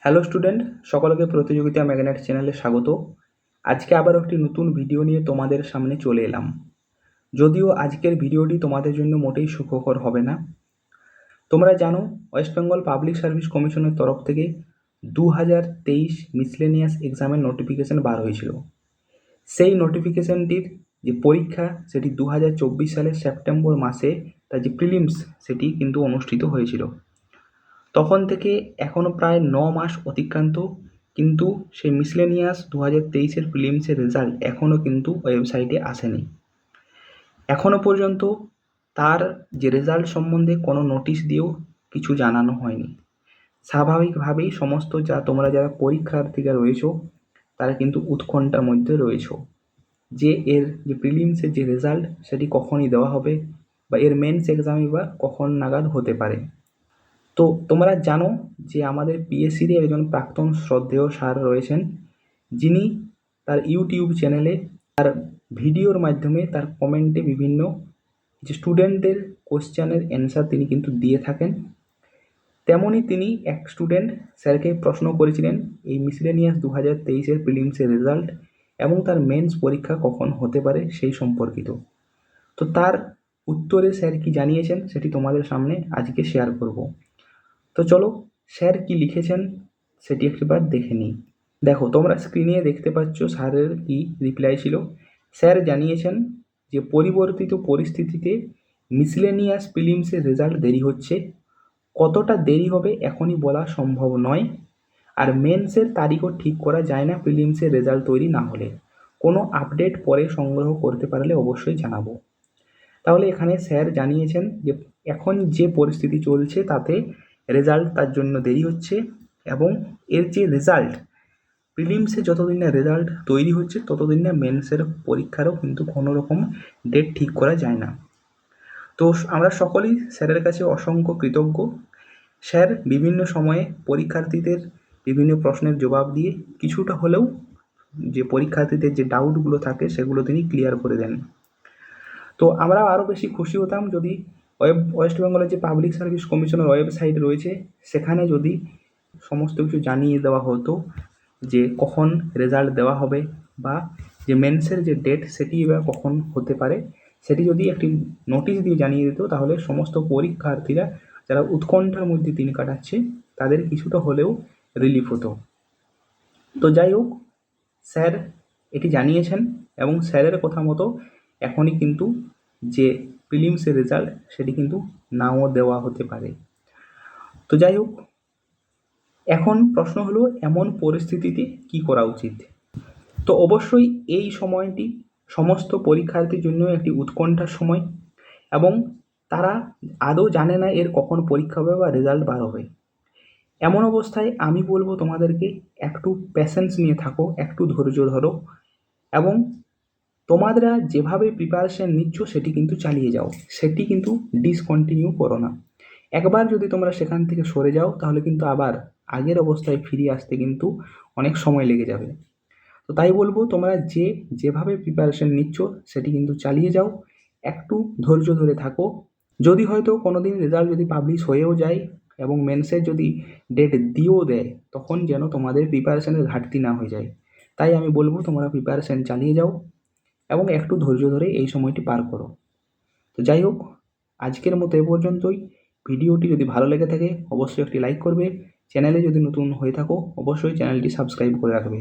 Hello student, সকলকে প্রতিযোগিতা magnet চ্যানেলে স্বাগত। আজকে আবার একটি নতুন ভিডিও নিয়ে তোমাদের সামনে চলে এলাম। যদিও আজকের ভিডিওটি তোমাদের জন্য মোটেই সুখকর হবে না। তোমরা জানো, ওয়েস্ট বেঙ্গল পাবলিক সার্ভিস কমিশনের তরফ থেকে 2023 মিসলেনিয়াস এক্সামের নোটিফিকেশন বার হয়েছিল। সেই নোটিফিকেশনটির যে পরীক্ষা সেটি 2024 সালের সেপ্টেম্বর মাসে তার যে প্রিলিমস সেটি কিন্তু অনুষ্ঠিত হয়েছিল। তখন থেকে এখনও প্রায় 9 মাস অতিক্রান্ত, কিন্তু সেই মিসলেনিয়াস 2023-এর প্রিলিমসের রেজাল্ট এখনও কিন্তু ওয়েবসাইটে আসেনি। এখনও পর্যন্ত তার যে রেজাল্ট সম্বন্ধে কোনো নোটিশ দিয়েও কিছু জানানো হয়নি। স্বাভাবিকভাবেই সমস্ত তোমরা যারা পরীক্ষার্থীরা রয়েছো তারা কিন্তু উৎকণ্ঠার মধ্যে রয়েছো যে এর যে প্রিলিমসের যে রেজাল্ট সেটি কখনই দেওয়া হবে বা এর মেন্স এক্সামই বা কখন নাগাদ হতে পারে। তো তোমরা জানো যে আমাদের পিএসসির একজন প্রাক্তন শ্রদ্ধেয় স্যার রয়েছেন, যিনি তার ইউটিউব চ্যানেলে তার ভিডিওর মাধ্যমে তার কমেন্টে বিভিন্ন যে স্টুডেন্টদের কোশ্চেনের অ্যান্সার তিনি কিন্তু দিয়ে থাকেন। তেমনই তিনি এক স্টুডেন্ট স্যারকে প্রশ্ন করেছিলেন এই মিসলেনিয়াস 2023-এর প্রিলিমসের রেজাল্ট এবং তার মেন্স পরীক্ষা কখন হতে পারে সেই সম্পর্কিত। তো তার উত্তরে স্যার কি জানিয়েছেন সেটি তোমাদের সামনে আজকে শেয়ার করব। তো চলো স্যার কি লিখেছেন সেটি একবার দেখে নিই। দেখো, তোমরা স্ক্রিনে দেখতে পাচ্ছ স্যারের কি রিপ্লাই ছিল। স্যার জানিয়েছেন যে পরিবর্তিত পরিস্থিতিতে মিসলেনিয়াস প্রিলিমসের রেজাল্ট দেরি হচ্ছে, কতটা দেরি হবে এখনই বলা সম্ভব নয়, আর মেন্সের তারিখও ঠিক করা যায় না প্রিলিমসের রেজাল্ট তৈরি না হলে। কোনো আপডেট পরে সংগ্রহ করতে পারলে অবশ্যই জানাবো। তাহলে এখানে স্যার জানিয়েছেন যে এখন যে পরিস্থিতি চলছে তাতে রেজাল্ট তার জন্য দেরি হচ্ছে, এবং এর যে রেজাল্ট প্রিলিমসে যতদিন না রেজাল্ট তৈরি হচ্ছে ততদিন না মেন্সের পরীক্ষারও কিন্তু কোনো রকম ডেট ঠিক করা যায় না। তো আমরা সকলেই স্যারের কাছে অসংখ্য কৃতজ্ঞ। স্যার বিভিন্ন সময়ে পরীক্ষার্থীদের বিভিন্ন প্রশ্নের জবাব দিয়ে কিছুটা হলেও যে পরীক্ষার্থীদের যে ডাউটগুলো থাকে সেগুলো তিনি ক্লিয়ার করে দেন। তো আমরা আরও বেশি খুশি হতাম যদি ওয়েস্ট বেঙ্গলের যে পাবলিক সার্ভিস কমিশনের ওয়েবসাইট রয়েছে সেখানে যদি সমস্ত কিছু জানিয়ে দেওয়া হতো যে কখন রেজাল্ট দেওয়া হবে বা যে মেন্সের যে ডেট সেটি বা কখন হতে পারে সেটি যদি একটি নোটিশ দিয়ে জানিয়ে দিত, তাহলে সমস্ত পরীক্ষার্থীরা যারা উৎকণ্ঠার মধ্যে দিন কাটাচ্ছে তাদের কিছুটা হলেও রিলিফ হতো। তো যাই হোক, স্যার এটি জানিয়েছেন এবং স্যারের কথা মতো এখনই কিন্তু যে প্রিলিমসের রেজাল্ট সেটি কিন্তু নাও দেওয়া হতে পারে। তো যাই হোক, এখন প্রশ্ন হলো এমন পরিস্থিতিতে কি করা উচিত। তো অবশ্যই এই সময়টি সমস্ত পরীক্ষার্থীর জন্য একটি উৎকণ্ঠার সময়, এবং তারা আদৌ জানে না এর কখন পরীক্ষা হবে বা রেজাল্ট বার হবে। এমন অবস্থায় আমি বলবো তোমাদেরকে একটু প্যাশেন্স নিয়ে থাকো, একটু ধৈর্য ধরো, এবং তোমরা যেভাবে প্রিপারেশন নিচ্ছ সেটি কিন্তু চালিয়ে যাও, সেটি কিন্তু ডিসকন্টিনিউ করো না। একবার যদি তোমরা সেখান থেকে সরে যাও তাহলে কিন্তু আবার আগের অবস্থায় ফিরে আসতে কিন্তু অনেক সময় লেগে যাবে। তো তাই বলবো তোমরা যেভাবে প্রিপারেশন নিচ্ছ সেটি কিন্তু চালিয়ে যাও, একটু ধৈর্য ধরে থাকো। যদি হয়তো কোনো দিন রেজাল্ট যদি পাবলিশ হয়েও যায় এবং মেন্সের যদি ডেট দিয়েও দেয়, তখন যেন তোমাদের প্রিপারেশনের ঘাটতি না হয়ে যায়। তাই আমি বলবো তোমরা প্রিপারেশন চালিয়ে যাও এবং একটু ধৈর্য ধরে এই সময়টি পার করো। তো যাই হোক, আজকের মতো এ পর্যন্তই। ভিডিওটি যদি ভালো লেগে থাকে অবশ্যই একটি লাইক করবে, চ্যানেলে যদি নতুন হয়ে থাকো অবশ্যই চ্যানেলটি সাবস্ক্রাইব করে রাখবে।